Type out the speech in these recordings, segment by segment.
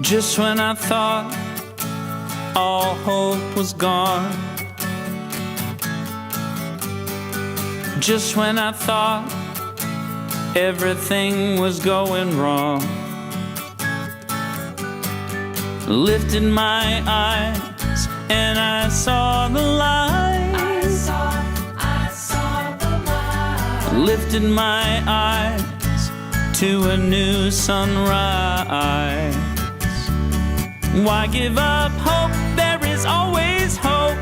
Just when I thought all hope was gone, just when I thought everything was going wrong, lifted my eyes and I saw the light. I saw the light. Lifted my eyes to a new sunrise. Why give up hope? There is always hope.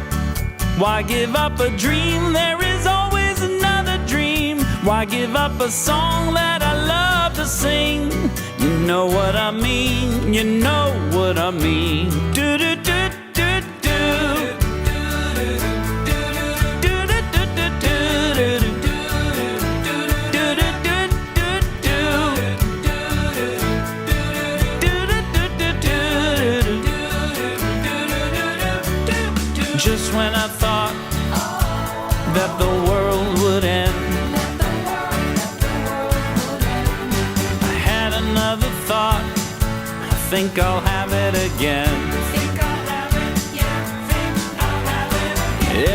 Why give up a dream? There is always another dream. Why give up a song that I love to sing? You know what I mean, you know what I mean. Do do do do do. Just when I thought that the world would end, I had another thought. I think I'll have it again.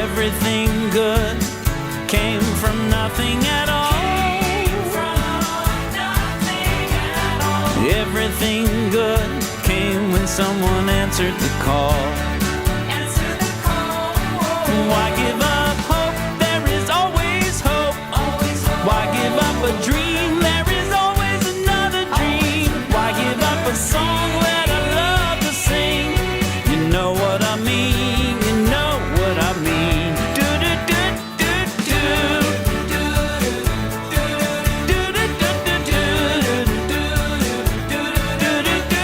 Everything good came from nothing at all. Everything good came when someone answered the call. Why give up hope? There is always hope. Why give up a dream? There is always another dream. Why give up a song that I love to sing? You know what I mean, you know what I mean. Do do do do do. Do do do do do. Do do do do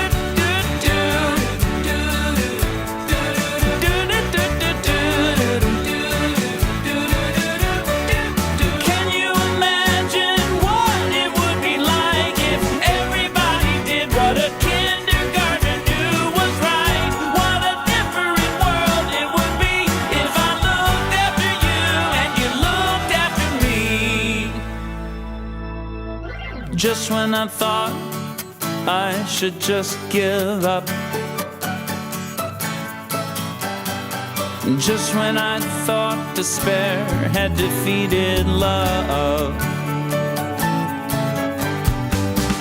Just when I thought I should just give up, just when I thought despair had defeated love,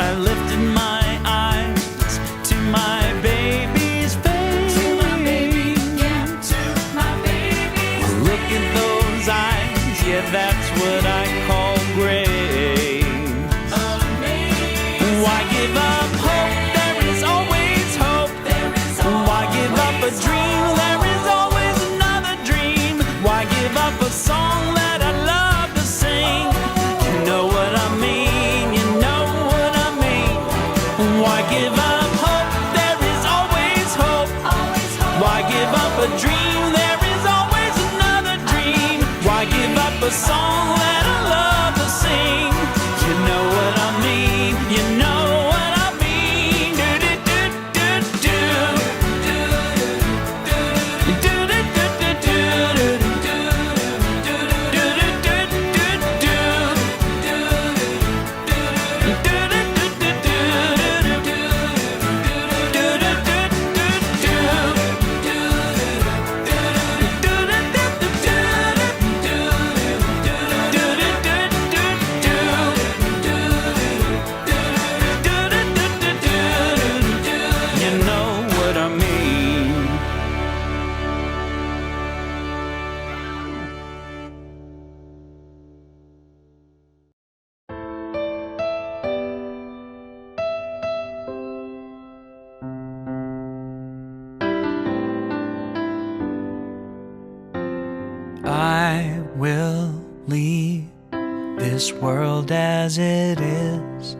I lifted my eyes to my baby's face. To my baby, yeah, to my baby's Look at those eyes, yeah, that's what I call grace. Why give up hope? There is always hope. Why give up a dream? There is always another dream. Why give up a song that I love to sing? You know what I mean, you know what I mean. Why give up hope? There is always hope. Why give up a dream? There is always another dream. Why give up a song that I love to sing? You know what I mean, you know. I will leave this world as it is,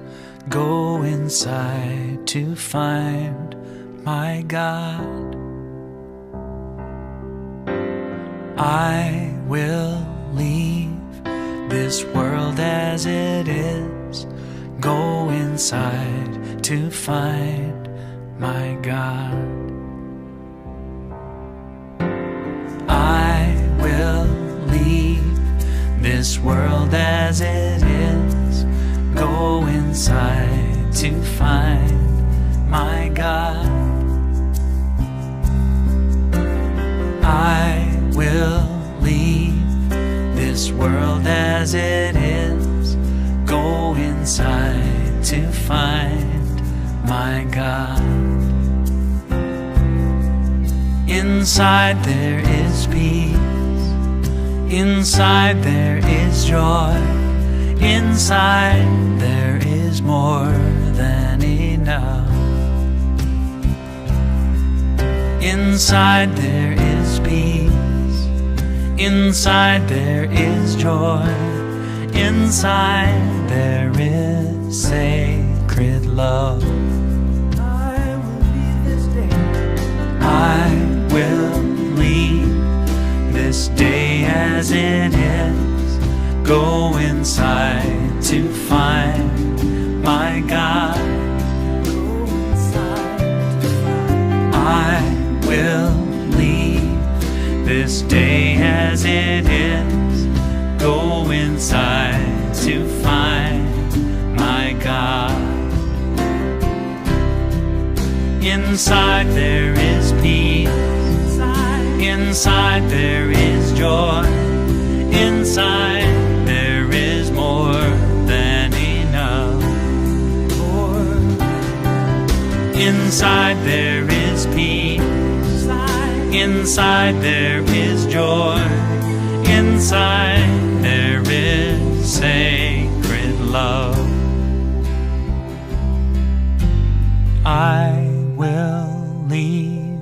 go inside to find my God. I will leave this world as it is, go inside to find my God. I will leave this world as it is, go inside to find my God. as it is. Go inside to find my God. Inside there is peace. Inside there is joy. Inside there is more than enough. Inside there is peace. Inside there is joy. Inside there is sacred love. I will leave this day. I will leave this day as it is. Go inside to find my God. Go inside to find. I will leave this day as it is. Go inside to find my God. Inside there is peace. Inside there is joy. Inside there is more than enough. Inside there is peace. Inside there is joy. Inside there is sacred love. I will leave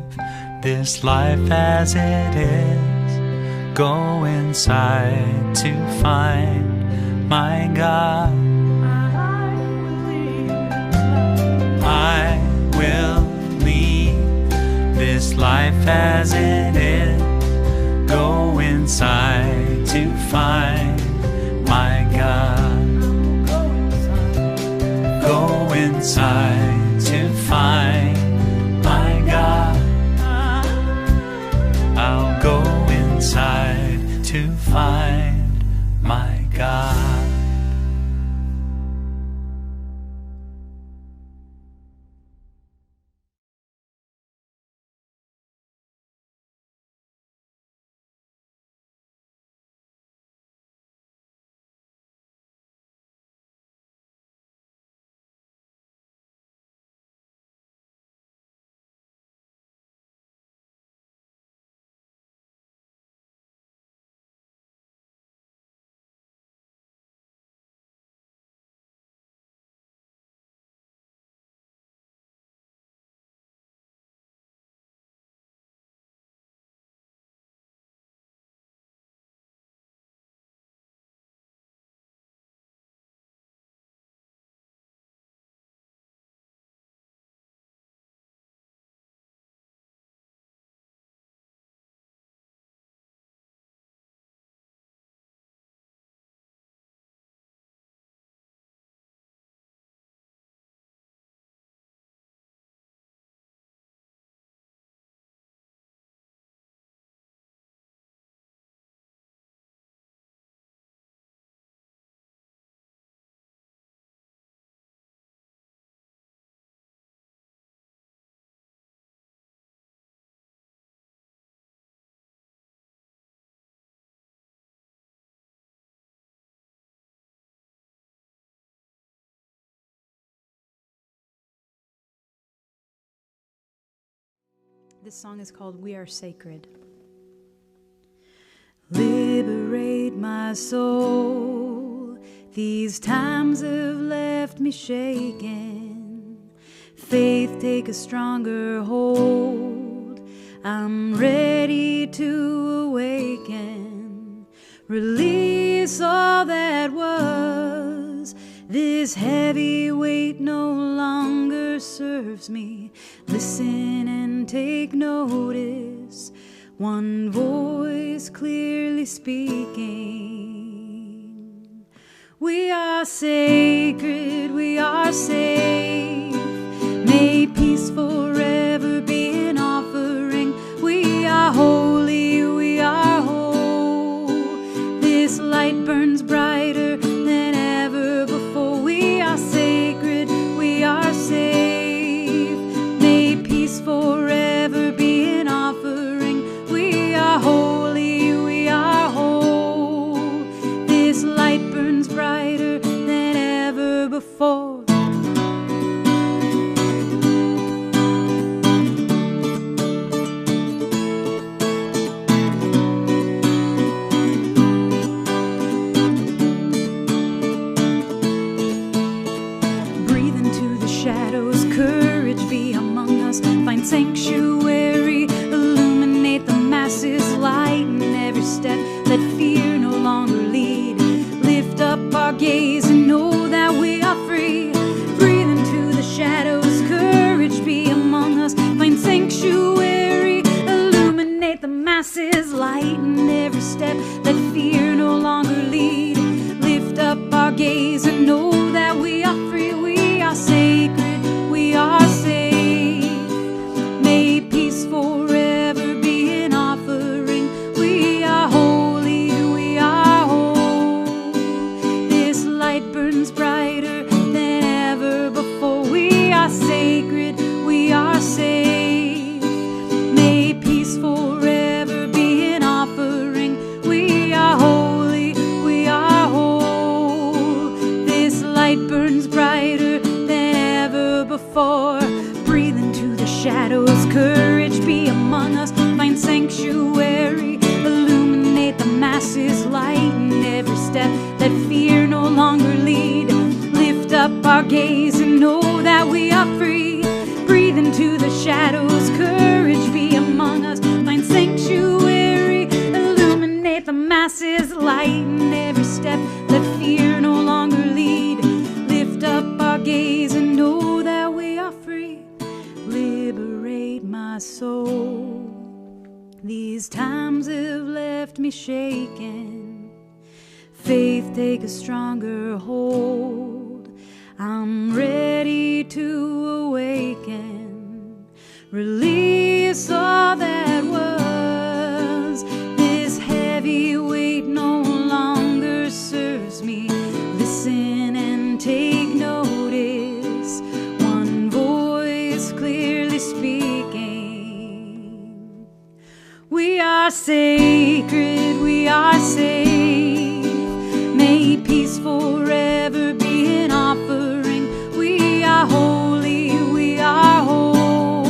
this life as it is. Go inside to find my God. I will leave this life as it is. Go inside to find my God. Go inside to find my God. I'll go inside to find my God. This song is called We Are Sacred. Liberate my soul. These times have left me shaken. Faith take a stronger hold. I'm ready to awaken. Release all that was. This heavy weight no longer serves me. Listen and take notice. One voice clearly speaking. We are sacred, we are safe. May peace forever be an offering. We are holy, we are whole. This light burns brighter than ever before. We are sacred, we are safe. May peace forever be an offering. We are holy, we are whole. This light gaze and know that we are free, we are sacred, we are safe. May peace forever be an offering. We are holy, we are whole. This light burns brighter than ever before. We are sacred, we are safe. May peace forever be an offering. We are holy, we are whole. This light burns brighter than ever before. Breathe into the shadows, courage be among us. Find sanctuary, illuminate the masses, lighten every step. Let fear no longer lead. Lift up our gaze and know that we are free. Breathe into the shadows, courage be among us. Find sanctuary, illuminate the masses, lighten every step. Let fear no longer lead. Lift up our gaze and know that we are free. Liberate my soul. These times have left me shaken. Faith take a stronger hold. I'm ready to awaken. Release all that was. This heavy weight no longer serves me. Listen and take notice. One voice clearly speaking. We are sacred, we are safe. May peace forever be an offering. We are holy, we are whole.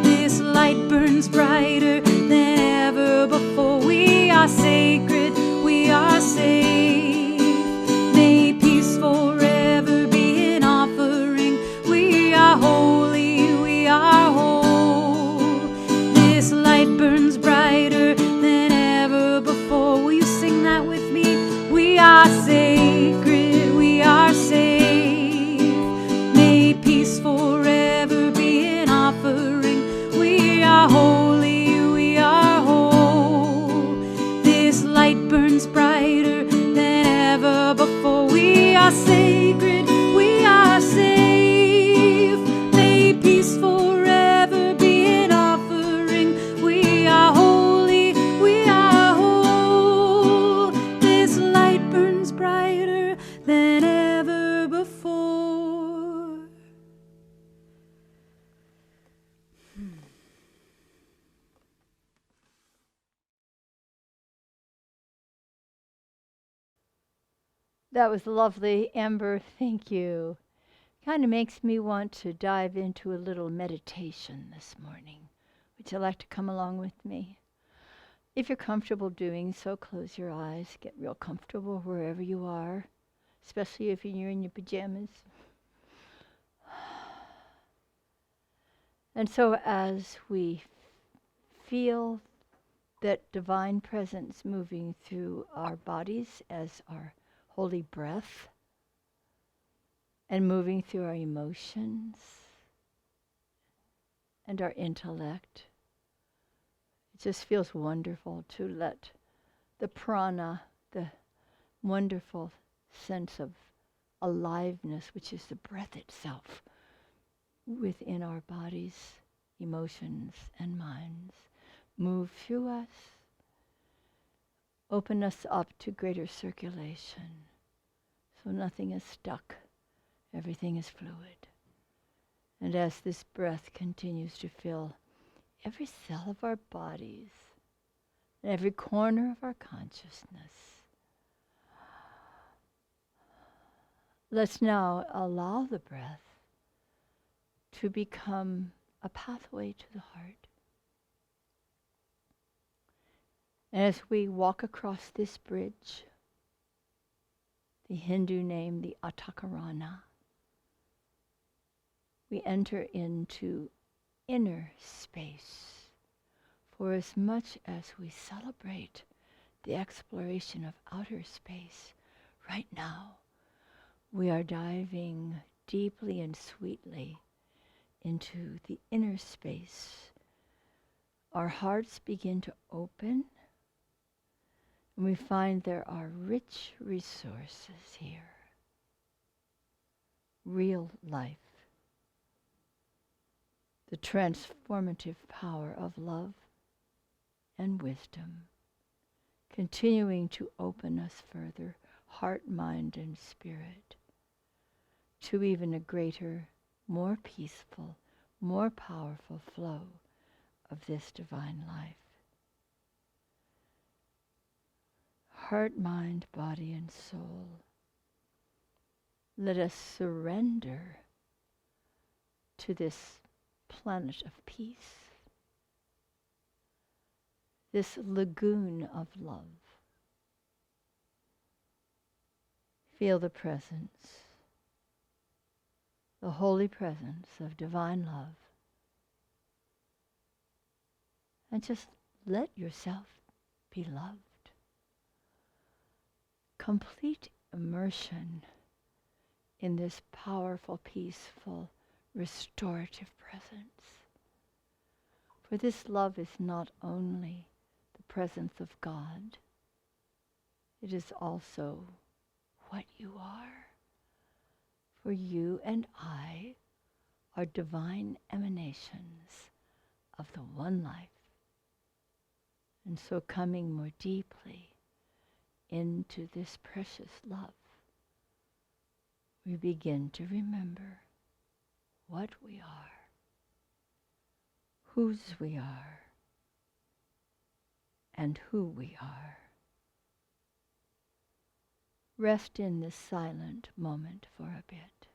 This light burns brighter than ever before. We are sacred, we are safe. May peace forever be an offering. We are holy, we are whole. This light burns brighter than ever before. Will you sing that with me? We are sacred, we are safe. May peace forever be an offering. We are holy, we are whole. This light burns brighter than ever before. We are sacred, we are safe. May peace forever be an offering. We are holy, we are whole. This light burns brighter than ever before. That was lovely, Amber. Thank you. Kind of makes me want to dive into a little meditation this morning. Would you like to come along with me? If you're comfortable doing so, close your eyes. Get real comfortable wherever you are, especially if you're in your pajamas. And so as we feel that divine presence moving through our bodies as our holy breath, and moving through our emotions and our intellect, it just feels wonderful to let the prana, the wonderful sense of aliveness, which is the breath itself, within our bodies, emotions, and minds, move through us, open us up to greater circulation, so nothing is stuck, everything is fluid. And as this breath continues to fill every cell of our bodies, and every corner of our consciousness, let's now allow the breath to become a pathway to the heart. As we walk across this bridge, the Hindu name, the Atakarana, we enter into inner space. For as much as we celebrate the exploration of outer space, right now we are diving deeply and sweetly into the inner space. Our hearts begin to open. And we find there are rich resources here. Real life. The transformative power of love and wisdom, continuing to open us further, heart, mind, and spirit, to even a greater, more peaceful, more powerful flow of this divine life. Heart, mind, body, and soul. Let us surrender to this planet of peace, this lagoon of love. Feel the presence, the holy presence of divine love. And just let yourself be loved. Complete immersion in this powerful, peaceful, restorative presence. For this love is not only the presence of God, it is also what you are. For you and I are divine emanations of the one life. And so coming more deeply into this precious love, we begin to remember what we are, whose we are, and who we are. Rest in this silent moment for a bit.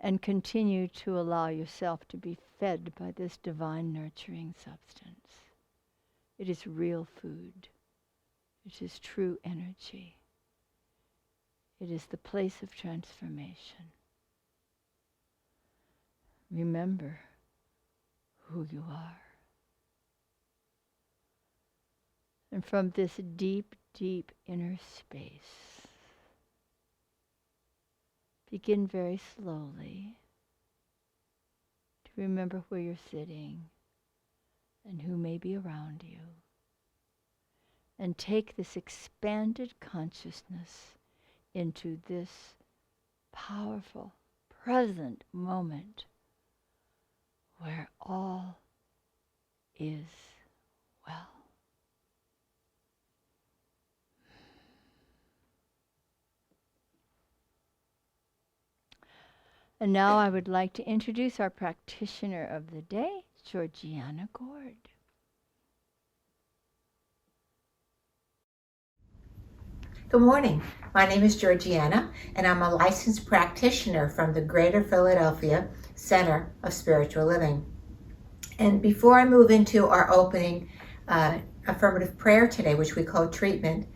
And continue to allow yourself to be fed by this divine nurturing substance. It is real food. It is true energy. It is the place of transformation. Remember who you are. And from this deep, deep inner space, begin very slowly to remember where you're sitting and who may be around you. And take this expanded consciousness into this powerful, present moment where all is well. And now I would like to introduce our practitioner of the day, Georgiana Gord. Good morning. My name is Georgiana, and I'm a licensed practitioner from the Greater Philadelphia Center of Spiritual Living. And before I move into our opening affirmative prayer today, which we call treatment,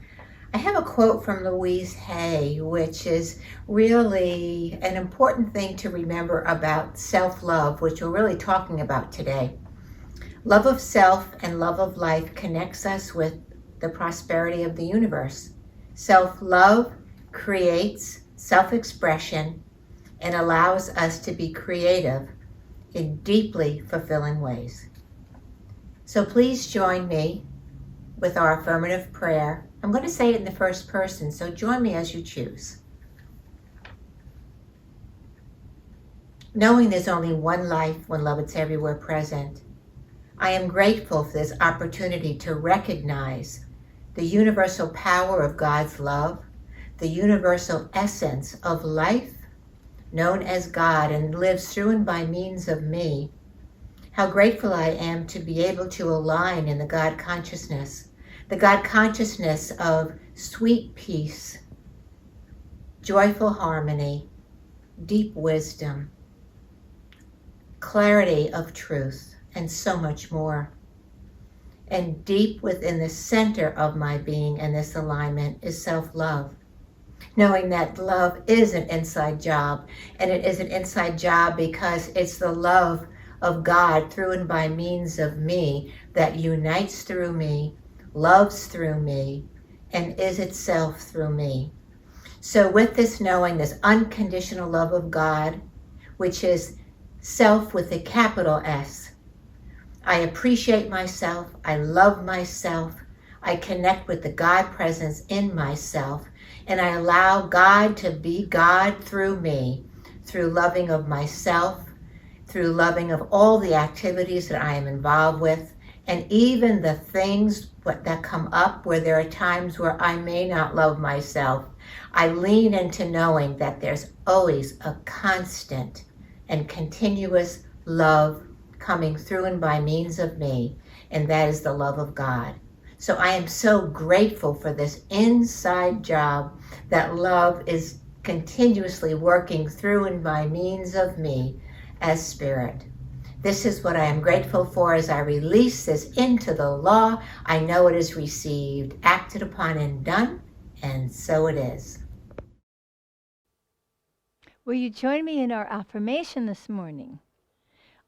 I have a quote from Louise Hay, which is really an important thing to remember about self-love, which we're really talking about today. Love of self and love of life connects us with the prosperity of the universe. Self-love creates self-expression and allows us to be creative in deeply fulfilling ways. So please join me with our affirmative prayer. I'm going to say it in the first person, so join me as you choose. Knowing there's only one life, one love, it's everywhere present, I am grateful for this opportunity to recognize the universal power of God's love, the universal essence of life, known as God and lives through and by means of me. How grateful I am to be able to align in the God consciousness of sweet peace, joyful harmony, deep wisdom, clarity of truth, and so much more. And deep within the center of my being and this alignment is self-love. Knowing that love is an inside job, and it is an inside job because it's the love of God through and by means of me that unites through me, loves through me, and is itself through me. So with this knowing, this unconditional love of God, which is self with a capital S, I appreciate myself, I love myself, I connect with the God presence in myself, and I allow God to be God through me, through loving of myself, through loving of all the activities that I am involved with, and even the things that come up where there are times where I may not love myself. I lean into knowing that there's always a constant and continuous love coming through and by means of me, and that is the love of God. So I am so grateful for this inside job that love is continuously working through and by means of me as spirit. This is what I am grateful for as I release this into the law. I know it is received, acted upon, and done, and so it is. Will you join me in our affirmation this morning?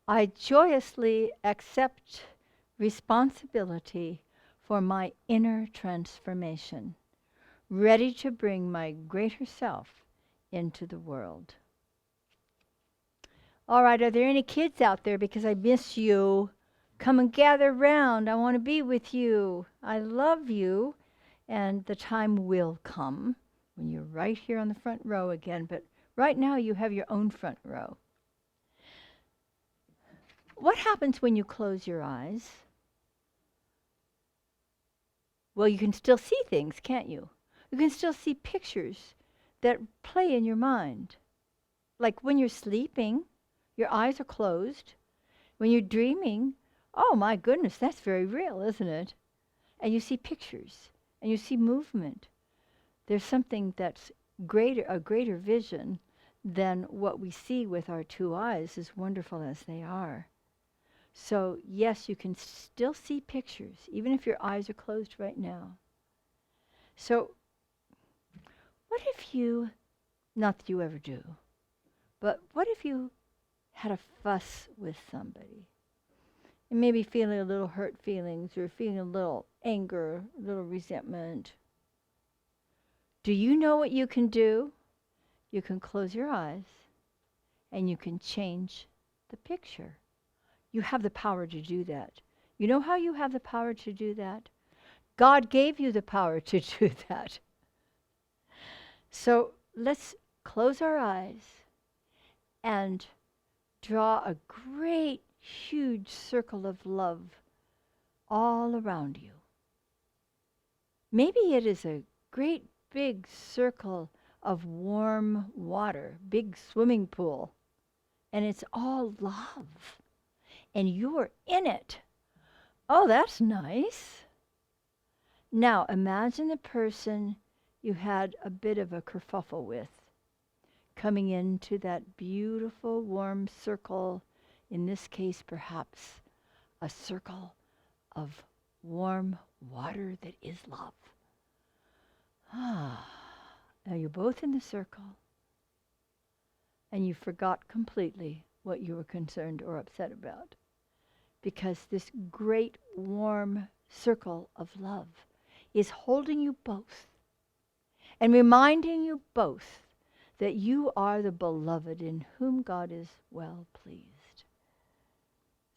I joyously accept responsibility for my inner transformation, ready to bring my greater self into the world. All right, are there any kids out there? Because I miss you. Come and gather round. I want to be with you. I love you. And the time will come when you're right here on the front row again. But right now you have your own front row. What happens when you close your eyes? Well, you can still see things, can't you? You can still see pictures that play in your mind. Like when you're sleeping, your eyes are closed. When you're dreaming, oh my goodness, that's very real, isn't it? And you see pictures, and you see movement. There's something that's greater, a greater vision than what we see with our two eyes, as wonderful as they are. So yes, you can still see pictures, even if your eyes are closed right now. So what if you, not that you ever do, but what if you had a fuss with somebody? And maybe feeling a little hurt feelings, or feeling a little anger, a little resentment. Do you know what you can do? You can close your eyes and you can change the picture. You have the power to do that. You know how you have the power to do that? God gave you the power to do that. So let's close our eyes and draw a great, huge circle of love all around you. Maybe it is a great big circle of warm water, big swimming pool, and it's all love, and you're in it. Oh, that's nice. Now imagine the person you had a bit of a kerfuffle with coming into that beautiful warm circle, in this case perhaps a circle of warm water that is love. Now you're both in the circle, and you forgot completely what you were concerned or upset about, because this great warm circle of love is holding you both and reminding you both that you are the beloved in whom God is well pleased.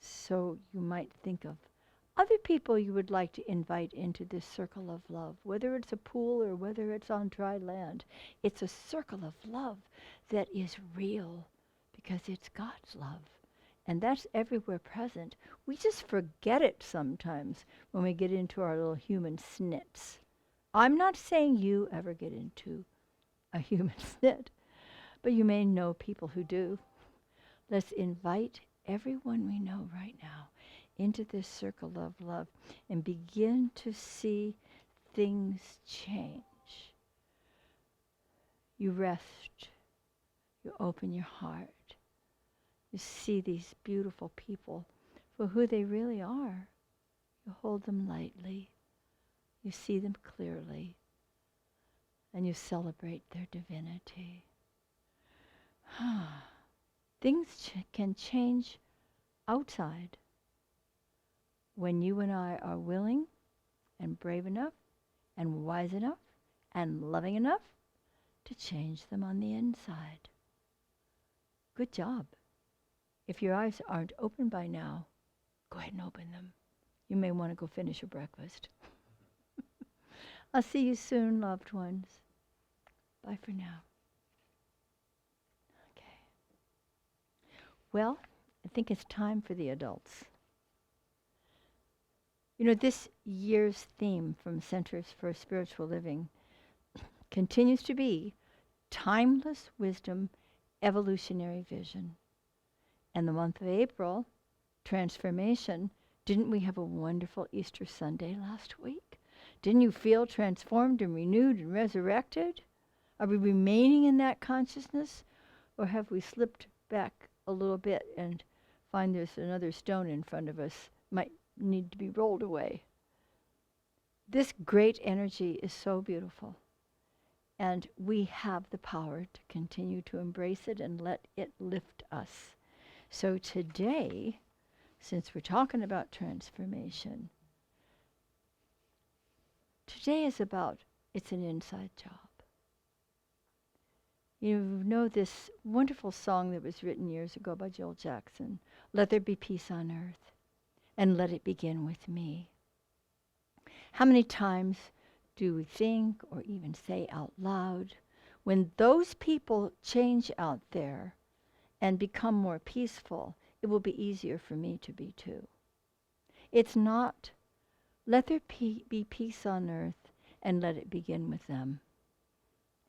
So you might think of other people you would like to invite into this circle of love, whether it's a pool or whether it's on dry land. It's a circle of love that is real because it's God's love. And that's everywhere present. We just forget it sometimes when we get into our little human snits. I'm not saying you ever get into a human snit, but you may know people who do. Let's invite everyone we know right now into this circle of love and begin to see things change. You rest, you open your heart, you see these beautiful people for who they really are. You hold them lightly, you see them clearly, and you celebrate their divinity. Things can change outside when you and I are willing and brave enough and wise enough and loving enough to change them on the inside. Good job. If your eyes aren't open by now, go ahead and open them. You may want to go finish your breakfast. I'll see you soon, loved ones. Bye for now. Okay. Well, I think it's time for the adults. You know, this year's theme from Centers for Spiritual Living continues to be timeless wisdom, evolutionary vision. And the month of April, transformation. Didn't we have a wonderful Easter Sunday last week? Didn't you feel transformed and renewed and resurrected? Are we remaining in that consciousness? Or have we slipped back a little bit and find there's another stone in front of us, might need to be rolled away? This great energy is so beautiful. And we have the power to continue to embrace it and let it lift us. So today, since we're talking about transformation, today is about, it's an inside job. You know this wonderful song that was written years ago by Joel Jackson, "Let there be peace on earth, and let it begin with me." How many times do we think or even say out loud, when those people change out there and become more peaceful, it will be easier for me to be too. It's not, let there be peace on earth and let it begin with them.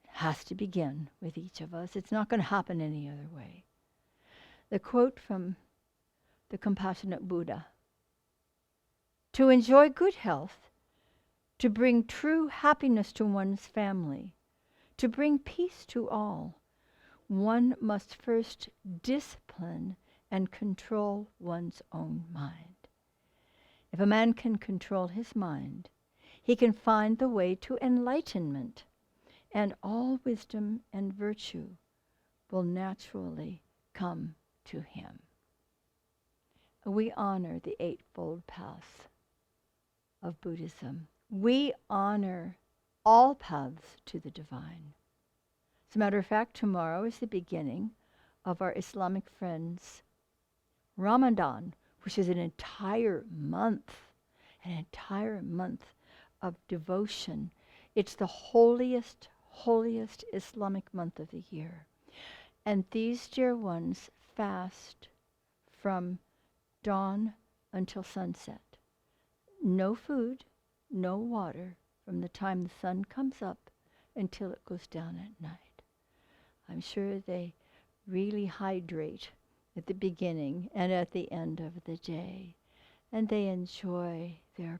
It has to begin with each of us. It's not going to happen any other way. The quote from the compassionate Buddha: "To enjoy good health, to bring true happiness to one's family, to bring peace to all, one must first discipline and control one's own mind. If a man can control his mind, he can find the way to enlightenment, and all wisdom and virtue will naturally come to him." We honor the Eightfold Path of Buddhism. We honor all paths to the divine. As a matter of fact, tomorrow is the beginning of our Islamic friends' Ramadan, which is an entire month of devotion. It's the holiest Islamic month of the year. And these dear ones fast from dawn until sunset. No food, no water from the time the sun comes up until it goes down at night. I'm sure they really hydrate at the beginning and at the end of the day. And they enjoy their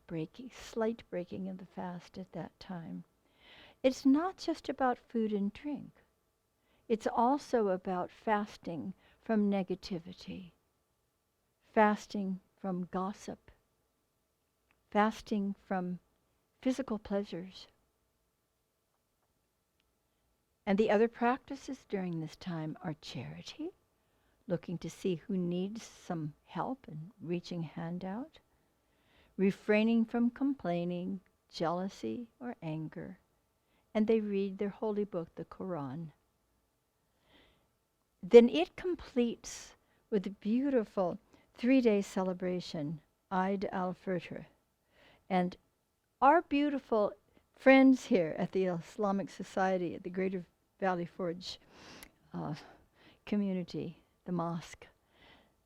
slight breaking of the fast at that time. It's not just about food and drink. It's also about fasting from negativity, fasting from gossip, fasting from physical pleasures. And the other practices during this time are charity, looking to see who needs some help and reaching a hand out, refraining from complaining, jealousy, or anger, and they read their holy book, the Quran. Then it completes with a beautiful 3-day celebration, Eid al-Fitr. And our beautiful friends here at the Islamic Society at the Greater Valley Forge community, the mosque,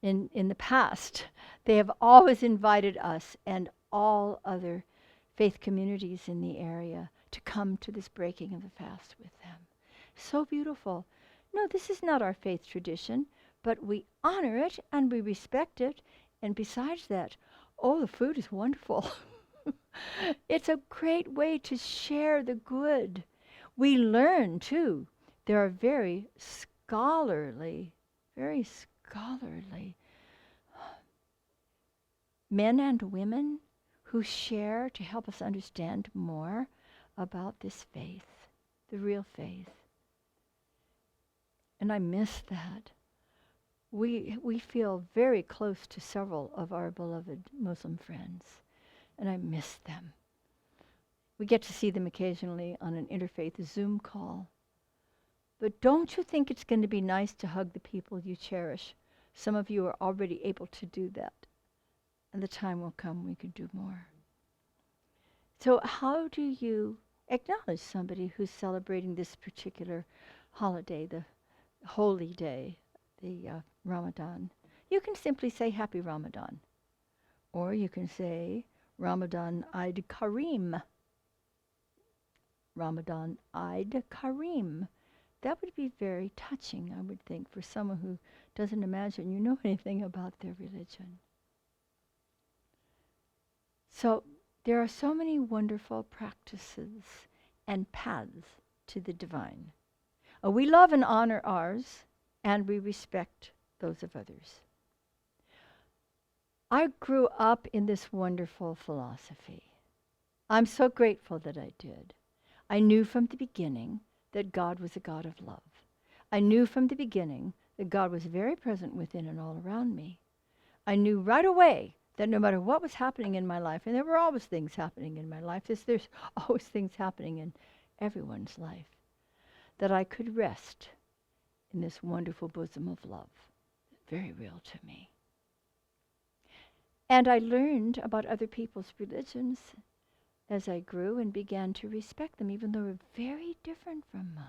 in the past, they have always invited us and all other faith communities in the area to come to this breaking of the fast with them. So beautiful. No, this is not our faith tradition, but we honor it and we respect it. And besides that, oh, the food is wonderful. It's a great way to share the good. We learn, too. There are very scholarly men and women who share to help us understand more about this faith, the real faith. And I miss that. we feel very close to several of our beloved Muslim friends, and I miss them. We get to see them occasionally on an interfaith Zoom call. But don't you think it's going to be nice to hug the people you cherish? Some of you are already able to do that, and the time will come we could do more. So how do you acknowledge somebody who's celebrating this particular holiday, the holy day, the Ramadan? You can simply say Happy Ramadan. Or you can say Ramadan Eid Kareem. Ramadan Eid Kareem. That would be very touching, I would think, for someone who doesn't imagine you know anything about their religion. So there are so many wonderful practices and paths to the divine. We love and honor ours, and we respect those of others. I grew up in this wonderful philosophy. I'm so grateful that I did. I knew from the beginning that God was a God of love. I knew from the beginning that God was very present within and all around me. I knew right away that no matter what was happening in my life, and there were always things happening in my life, there's always things happening in everyone's life, that I could rest in this wonderful bosom of love, very real to me. And I learned about other people's religions as I grew and began to respect them, even though they were very different from mine.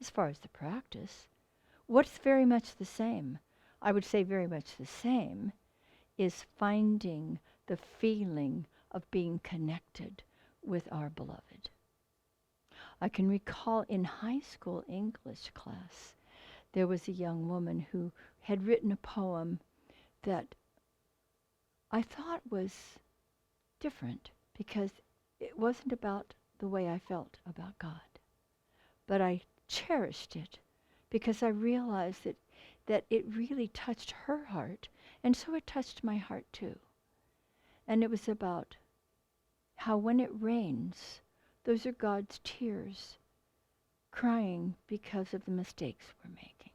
As far as the practice, what's very much the same? I would say very much the same is finding the feeling of being connected with our beloved. I can recall in high school English class, there was a young woman who had written a poem that I thought was different because it wasn't about the way I felt about God. But I cherished it because I realized that it really touched her heart, and so it touched my heart too. And it was about how when it rains, those are God's tears crying because of the mistakes we're making.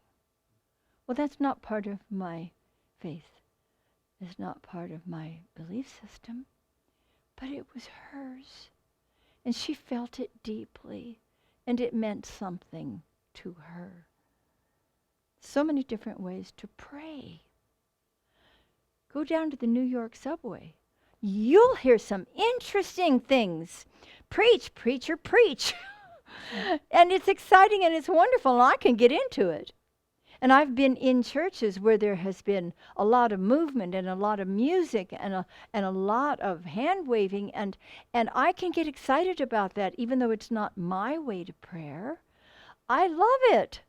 Well, that's not part of my faith. It's not part of my belief system. But it was hers, and she felt it deeply, and it meant something to her. So many different ways to pray. Go down to the New York subway. You'll hear some interesting things. Preach, preacher, preach. And it's exciting and it's wonderful, and I can get into it. And I've been in churches where there has been a lot of movement and a lot of music and a lot of hand waving, and I can get excited about that, even though it's not my way to prayer. I love it.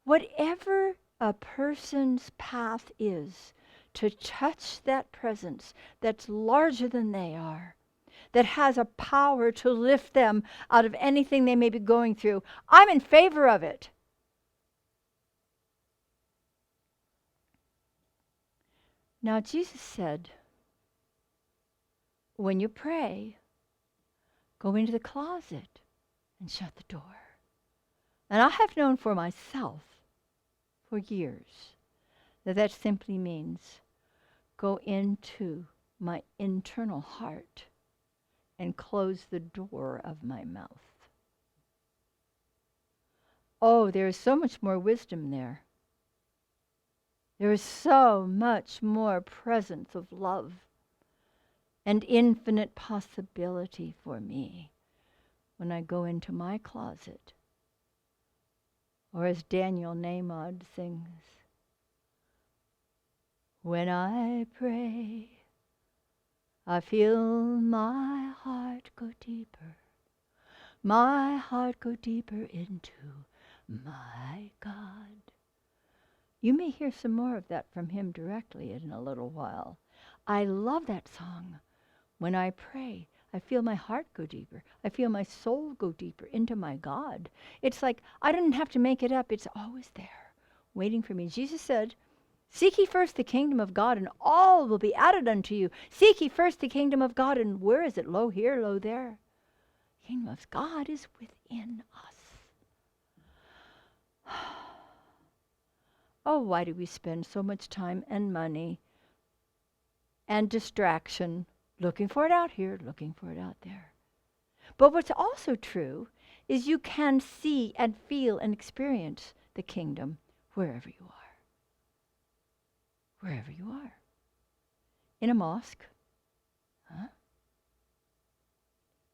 Whatever a person's path is to touch that presence that's larger than they are, that has a power to lift them out of anything they may be going through, I'm in favor of it. Now, Jesus said, when you pray, go into the closet and shut the door. And I have known for myself for years that simply means go into my internal heart and close the door of my mouth. Oh, there is so much more wisdom there. There is so much more presence of love and infinite possibility for me when I go into my closet. Or as Daniel Namod sings, when I pray, I feel my heart go deeper. My heart go deeper into my God. You may hear some more of that from him directly in a little while. I love that song. When I pray, I feel my heart go deeper. I feel my soul go deeper into my God. It's like I don't have to make it up. It's always there, waiting for me. Jesus said, seek ye first the kingdom of God, and all will be added unto you. Seek ye first the kingdom of God, and where is it? Lo here, lo there. The kingdom of God is within us. Oh, why do we spend so much time and money and distraction looking for it out here, looking for it out there? But what's also true is you can see and feel and experience the kingdom wherever you are. Wherever you are. In a mosque,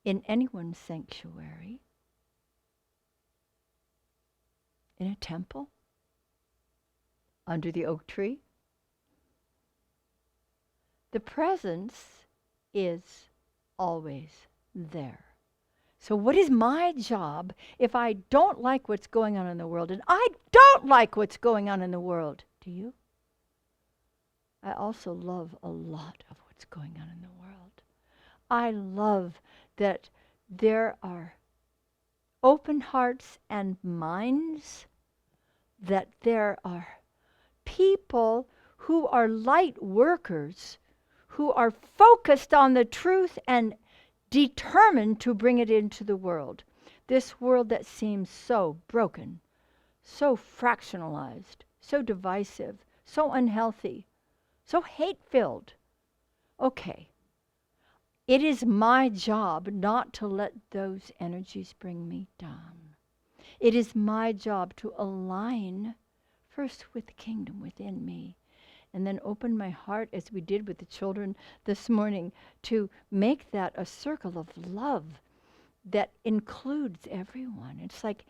in anyone's sanctuary, in a temple, under the oak tree. The presence is always there. So what is my job if I don't like what's going on in the world? And I don't like what's going on in the world. Do you? I also love a lot of what's going on in the world. I love that there are open hearts and minds, that there are people who are light workers, who are focused on the truth and determined to bring it into the world. This world that seems so broken, so fractionalized, so divisive, so unhealthy, so hate-filled. Okay. It is my job not to let those energies bring me down. It is my job to align first with the kingdom within me, and then open my heart, as we did with the children this morning, to make that a circle of love that includes everyone. It's like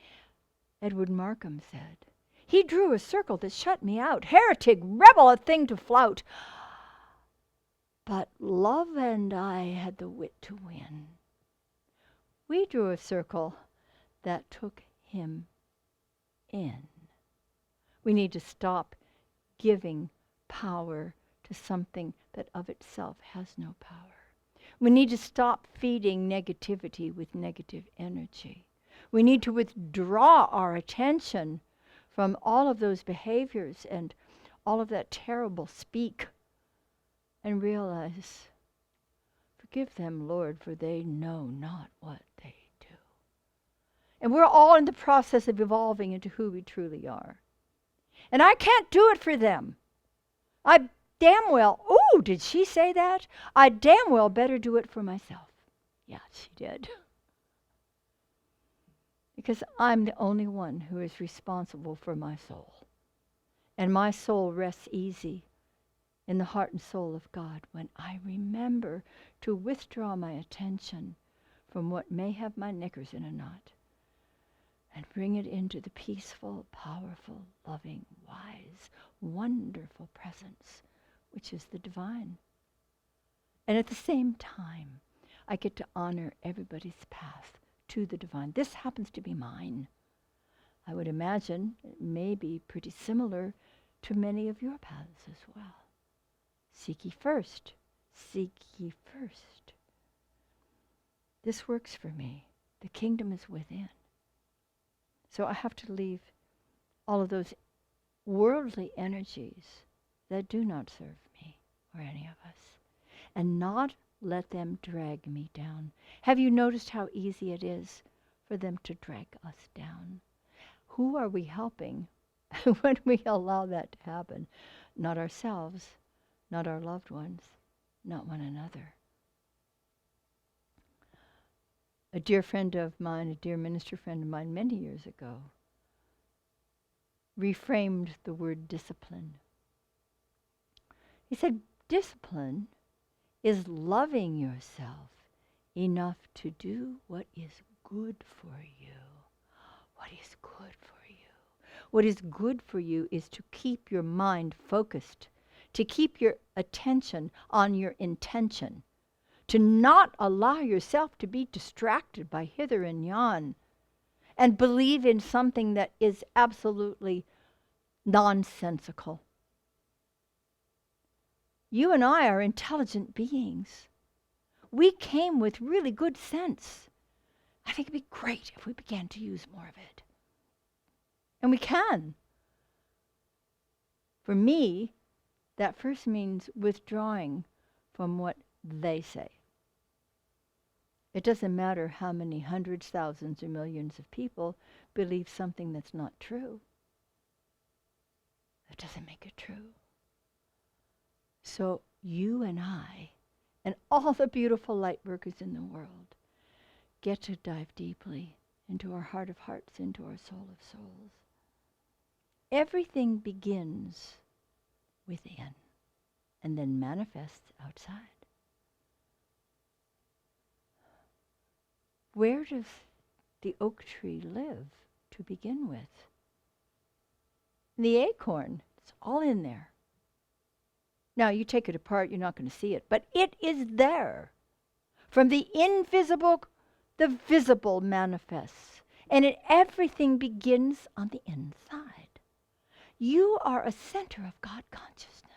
Edward Markham said. He drew a circle that shut me out. Heretic, rebel, a thing to flout. But love and I had the wit to win. We drew a circle that took him in. We need to stop giving power to something that of itself has no power. We need to stop feeding negativity with negative energy. We need to withdraw our attention from all of those behaviors and all of that terrible speak and realize, forgive them, Lord, for they know not what they do. And we're all in the process of evolving into who we truly are. And I can't do it for them. I damn well, oh, did she say that? I damn well better do it for myself. Yeah, she did. Because I'm the only one who is responsible for my soul. And my soul rests easy in the heart and soul of God when I remember to withdraw my attention from what may have my knickers in a knot and bring it into the peaceful, powerful, loving, wise, wonderful presence, which is the divine. And at the same time, I get to honor everybody's path to the divine. This happens to be mine. I would imagine it may be pretty similar to many of your paths as well. Seek ye first. Seek ye first. This works for me. The kingdom is within. So I have to leave all of those worldly energies that do not serve me or any of us, and not let them drag me down. Have you noticed how easy it is for them to drag us down? Who are we helping when we allow that to happen? Not ourselves, not our loved ones, not one another. A dear friend of mine, a dear minister friend of mine many years ago, reframed the word discipline. He said, discipline is loving yourself enough to do what is good for you. What is good for you? What is good for you is to keep your mind focused, to keep your attention on your intention, to not allow yourself to be distracted by hither and yon, and believe in something that is absolutely nonsensical. You and I are intelligent beings. We came with really good sense. I think it'd be great if we began to use more of it. And we can. For me, that first means withdrawing from what they say. It doesn't matter how many hundreds, thousands, or millions of people believe something that's not true. that doesn't make it true. So you and I, and all the beautiful light workers in the world, get to dive deeply into our heart of hearts, into our soul of souls. Everything begins within and then manifests outside. Where does the oak tree live to begin with? The acorn, it's all in there. Now, you take it apart, you're not going to see it, but it is there. From the invisible, the visible manifests. And everything begins on the inside. You are a center of God consciousness.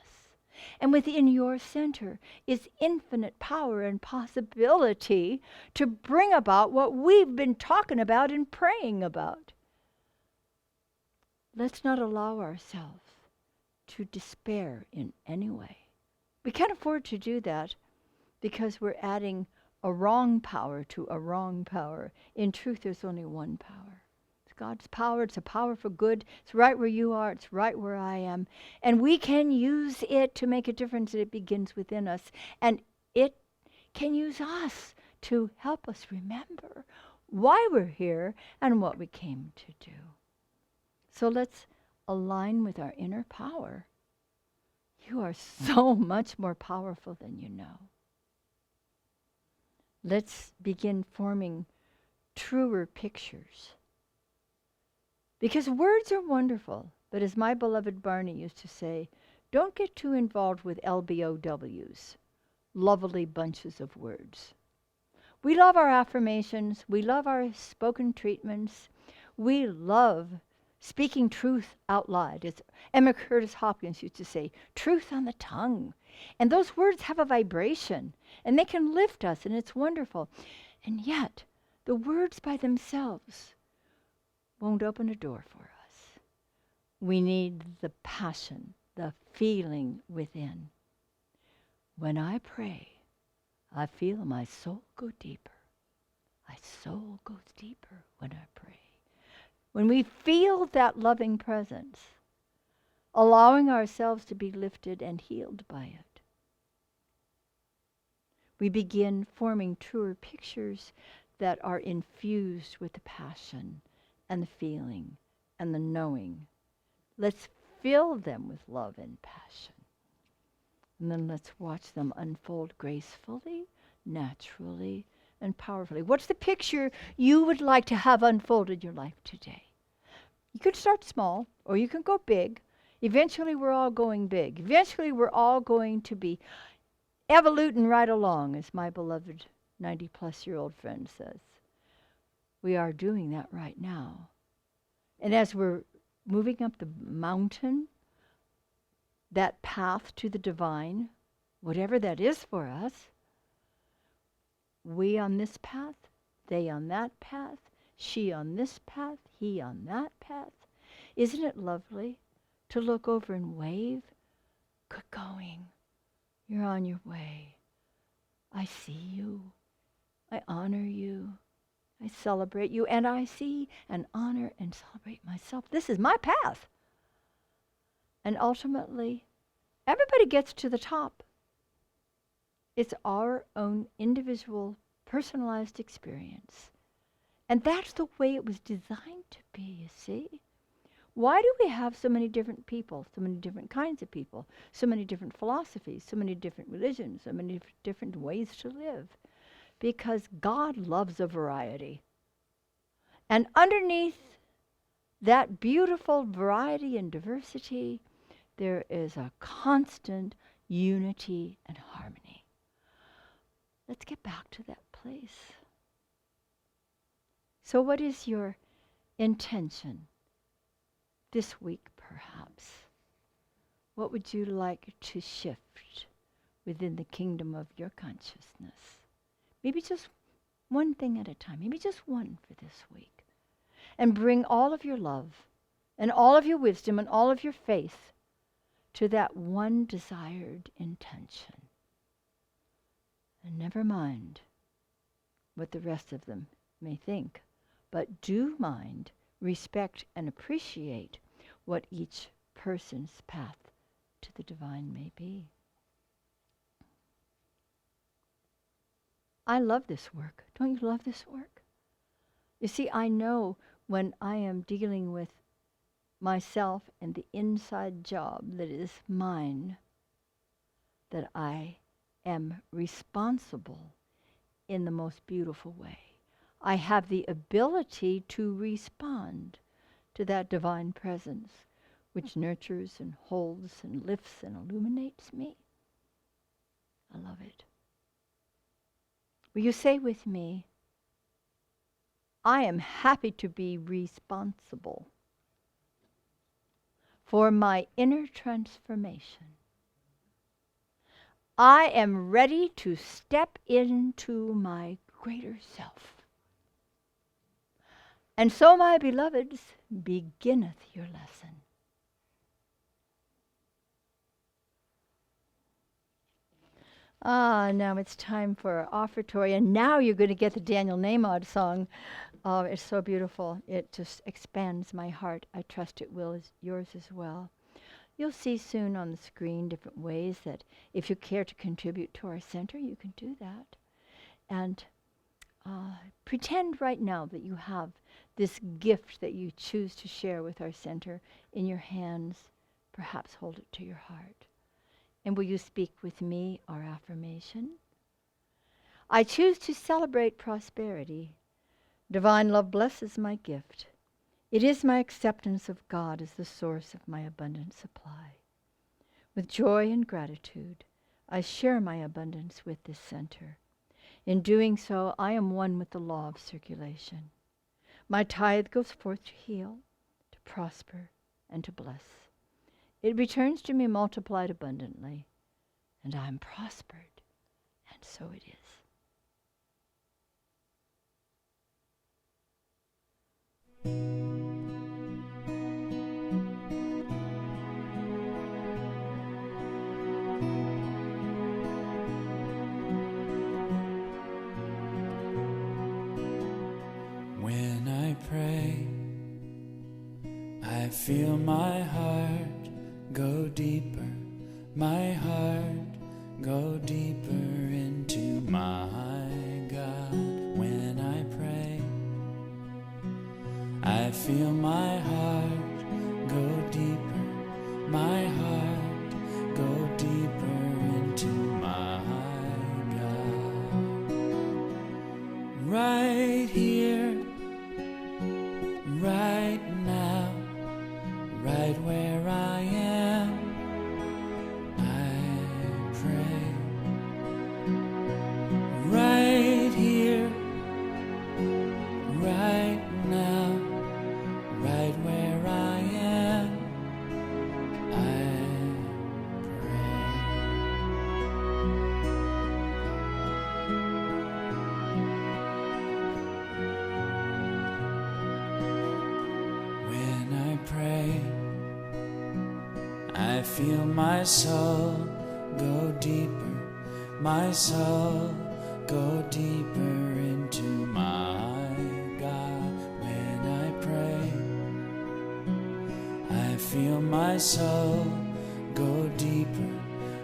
And within your center is infinite power and possibility to bring about what we've been talking about and praying about. Let's not allow ourselves to despair in any way. We can't afford to do that because we're adding a wrong power to a wrong power. In truth, there's only one power. It's God's power. It's a power for good. It's right where you are. It's right where I am. And we can use it to make a difference. It begins within us. And it can use us to help us remember why we're here and what we came to do. So let's align with our inner power. You are so much more powerful than you know. Let's begin forming truer pictures. Because words are wonderful, but as my beloved Barney used to say, don't get too involved with LBOWs, lovely bunches of words. We love our affirmations. We love our spoken treatments. We love speaking truth out loud. As Emma Curtis Hopkins used to say, truth on the tongue. And those words have a vibration, and they can lift us, and it's wonderful. And yet, the words by themselves won't open a door for us. We need the passion, the feeling within. When I pray, I feel my soul go deeper. My soul goes deeper when I pray. When we feel that loving presence, allowing ourselves to be lifted and healed by it, we begin forming truer pictures that are infused with the passion and the feeling and the knowing. Let's fill them with love and passion. And then let's watch them unfold gracefully, naturally, and powerfully. What's the picture you would like to have unfold in your life today? You could start small, or you can go big. Eventually, we're all going big. Eventually, we're all going to be evoluting right along, as my beloved 90-plus-year-old friend says. We are doing that right now. And as we're moving up the mountain, that path to the divine, whatever that is for us, we on this path, they on that path, she on this path, he on that path. Isn't it lovely to look over and wave? Good going. You're on your way. I see you. I honor you. I celebrate you. And I see and honor and celebrate myself. This is my path. And ultimately, everybody gets to the top. It's our own individual, personalized experience. And that's the way it was designed to be, you see. Why do we have so many different people, so many different kinds of people, so many different philosophies, so many different religions, so many different ways to live? Because God loves a variety. And underneath that beautiful variety and diversity, there is a constant unity and harmony. Let's get back to that place. So what is your intention this week, perhaps? What would you like to shift within the kingdom of your consciousness? Maybe just one thing at a time. Maybe just one for this week. And bring all of your love and all of your wisdom and all of your faith to that one desired intention. And never mind what the rest of them may think, but do mind, respect, and appreciate what each person's path to the divine may be. I love this work. Don't you love this work? You see, I know when I am dealing with myself and the inside job that is mine, that I am responsible in the most beautiful way. I have the ability to respond to that divine presence which nurtures and holds and lifts and illuminates me. I love it. Will you say with me, I am happy to be responsible for my inner transformation. I am ready to step into my greater self. And so, my beloveds, beginneth your lesson. Now it's time for our offertory, and now you're going to get the Daniel Nahmod song. It's so beautiful. It just expands my heart. I trust it will yours as well. You'll see soon on the screen different ways that if you care to contribute to our center, you can do that. And pretend right now that you have this gift that you choose to share with our center in your hands. Perhaps hold it to your heart. And will you speak with me our affirmation? I choose to celebrate prosperity. Divine love blesses my gift. It is my acceptance of God as the source of my abundant supply. With joy and gratitude, I share my abundance with this center. In doing so, I am one with the law of circulation. My tithe goes forth to heal, to prosper, and to bless. It returns to me multiplied abundantly, and I am prospered, and so it is. When I pray, I feel my heart go deeper, my heart go deeper into my God. When I pray, I feel my heart go deeper, my heart go deeper into my God. Right here, right now, right where I am, I pray. Right here, right now, right where I am, I pray. When I pray, I feel my soul go deeper, my soul go deeper into my God. When I pray, I feel my soul go deeper,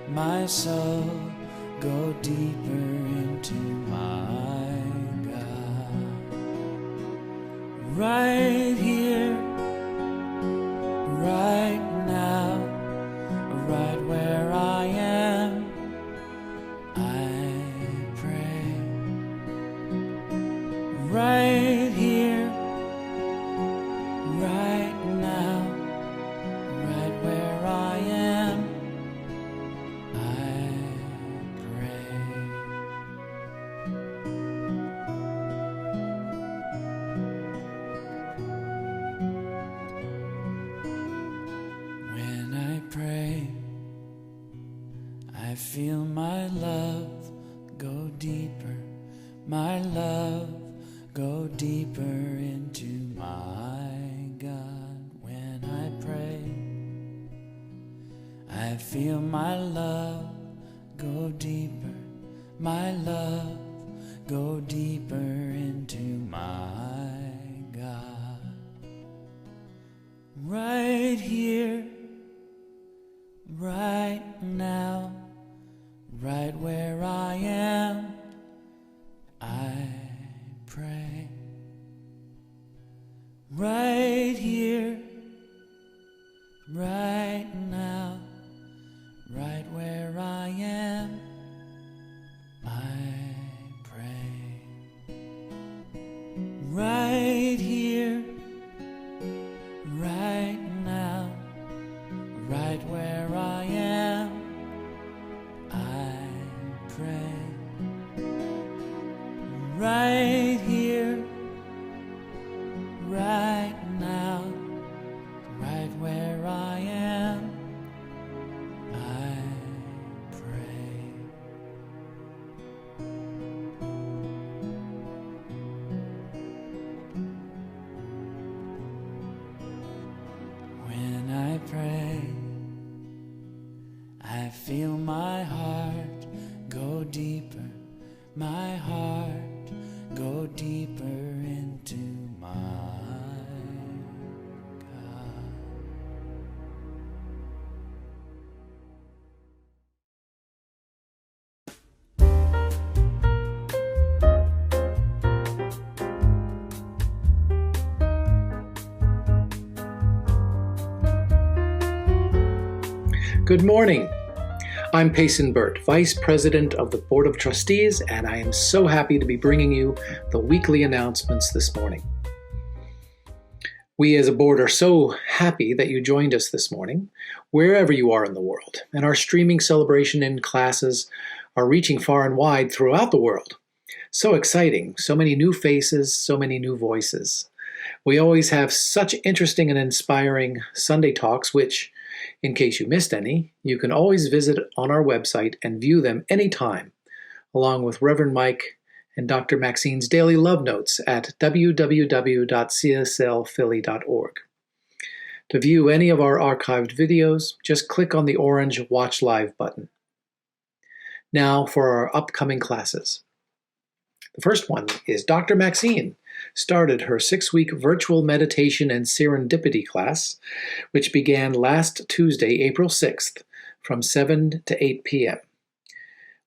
my soul go deeper into my God. Right here, right now, right where I am, I pray. Right here, right now, right where I am, I pray. When I pray, I feel my love go deeper, my love go deeper into my God. When I pray, I feel my love go deeper, my love go deeper into my God. Right here, right now, right where I am, I pray. Right here, right now, right where I am, I pray. Right here, right now, right where I am, I pray. When I pray, I feel my heart go deeper, my heart go deeper into my God. Good morning. I'm Payson Burt, Vice President of the Board of Trustees, and I am so happy to be bringing you the weekly announcements this morning. We as a board are so happy that you joined us this morning, wherever you are in the world, and our streaming celebration and classes are reaching far and wide throughout the world. So exciting, so many new faces, so many new voices. We always have such interesting and inspiring Sunday talks, which, in case you missed any, you can always visit on our website and view them anytime, along with Reverend Mike and Dr. Maxine's daily love notes at www.cslphilly.org. To view any of our archived videos, just click on the orange Watch Live button. Now for our upcoming classes. The first one is Dr. Maxine started her 6-week virtual meditation and serendipity class, which began last Tuesday, April 6th, from 7 to 8 p.m.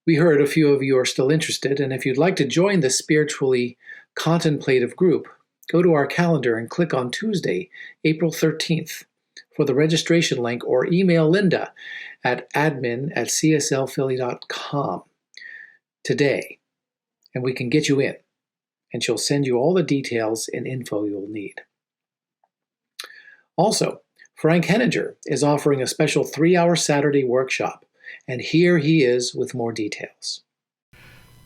We heard a few of you are still interested, and if you'd like to join the spiritually contemplative group, go to our calendar and click on Tuesday, April 13th, for the registration link, or email Linda at admin@cslphilly.com today, and we can get you in, and she'll send you all the details and info you'll need. Also, Frank Henninger is offering a special 3-hour Saturday workshop, and here he is with more details.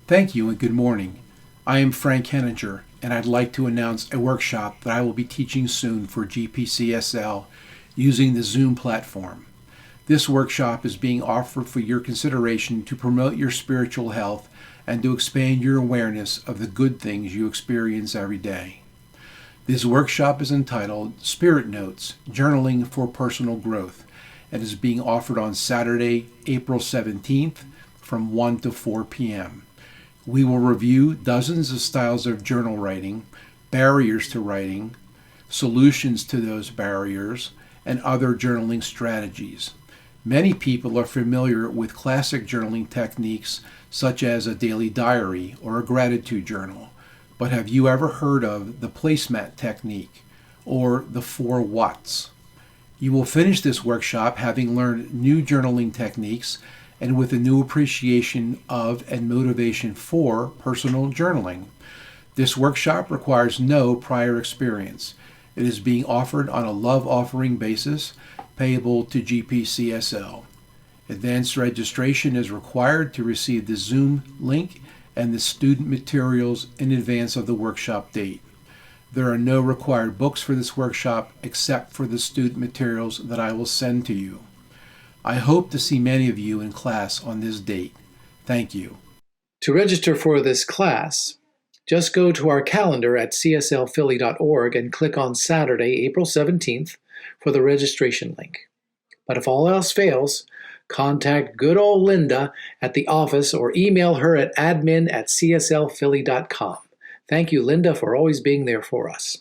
Thank you and good morning. I am Frank Henninger, and I'd like to announce a workshop that I will be teaching soon for GPCSL using the Zoom platform. This workshop is being offered for your consideration to promote your spiritual health and to expand your awareness of the good things you experience every day. This workshop is entitled Spirit Notes, Journaling for Personal Growth, and is being offered on Saturday, April 17th from 1 to 4 p.m. We will review dozens of styles of journal writing, barriers to writing, solutions to those barriers, and other journaling strategies. Many people are familiar with classic journaling techniques such as a daily diary or a gratitude journal, but have you ever heard of the placemat technique or the 4 whats? You will finish this workshop having learned new journaling techniques and with a new appreciation of and motivation for personal journaling. This workshop requires no prior experience. It is being offered on a love offering basis payable to GPCSL. Advanced registration is required to receive the Zoom link and the student materials in advance of the workshop date. There are no required books for this workshop except for the student materials that I will send to you. I hope to see many of you in class on this date. Thank you. To register for this class, just go to our calendar at cslphilly.org and click on Saturday, April 17th for the registration link. But if all else fails, contact good old Linda at the office or email her at admin@cslphilly.com. Thank you, Linda, for always being there for us.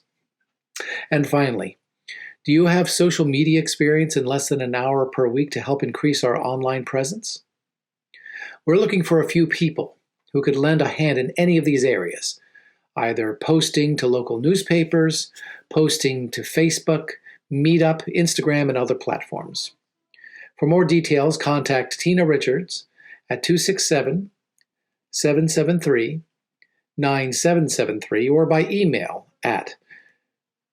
And finally, do you have social media experience in less than an hour per week to help increase our online presence? We're looking for a few people who could lend a hand in any of these areas, either posting to local newspapers, posting to Facebook, Meetup, Instagram, and other platforms. For more details, contact Tina Richards at 267-773-9773 or by email at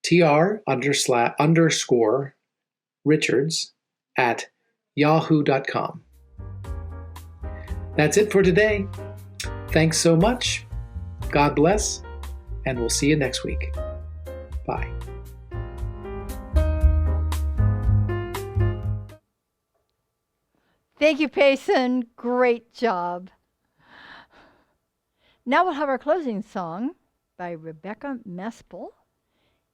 tr_Richards@yahoo.com. That's it for today. Thanks so much. God bless, and we'll see you next week. Bye. Thank you, Payson. Great job. Now we'll have our closing song by Rebecca Mespel.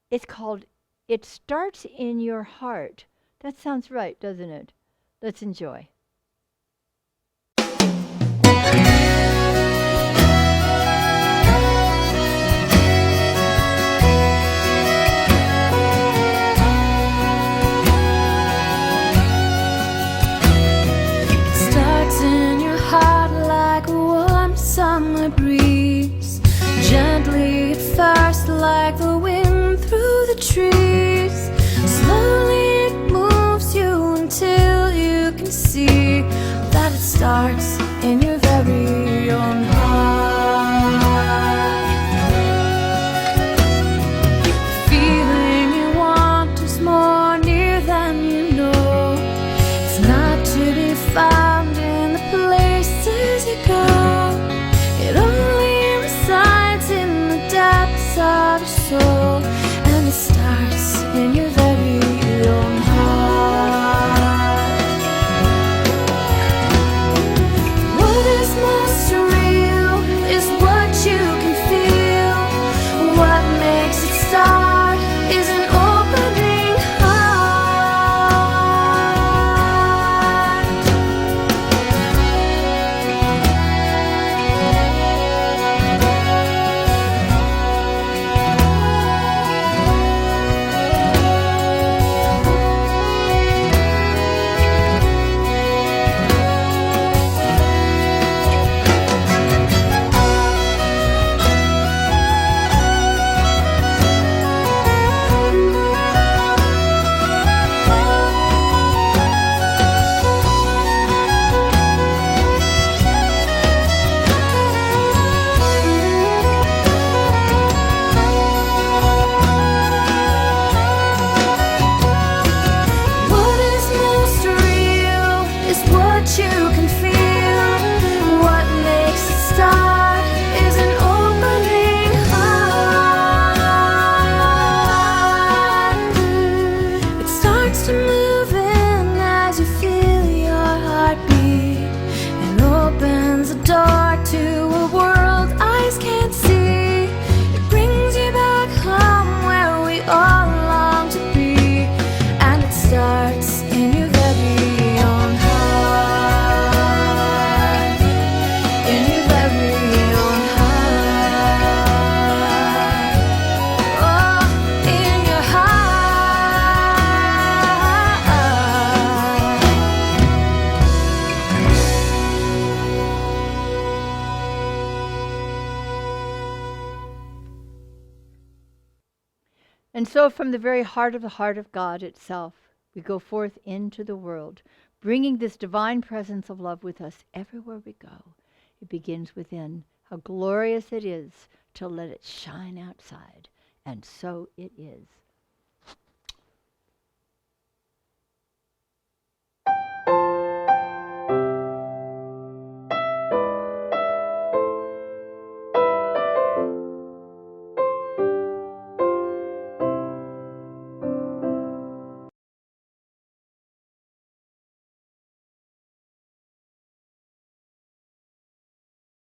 It's called It Starts in Your Heart. That sounds right, doesn't it? Let's enjoy. Summer breeze, gently at first like the wind through the trees. Slowly it moves you until you can see that it starts in your very own heart. The feeling you want is more near than you know. It's not to be found in the places you go. It only resides in the depths of your soul, and it starts in your very own heart. What is most real is what you can feel. What makes it start is an opening And so from the very heart of God itself, we go forth into the world, bringing this divine presence of love with us everywhere we go. It begins within. How glorious it is to let it shine outside. And so it is.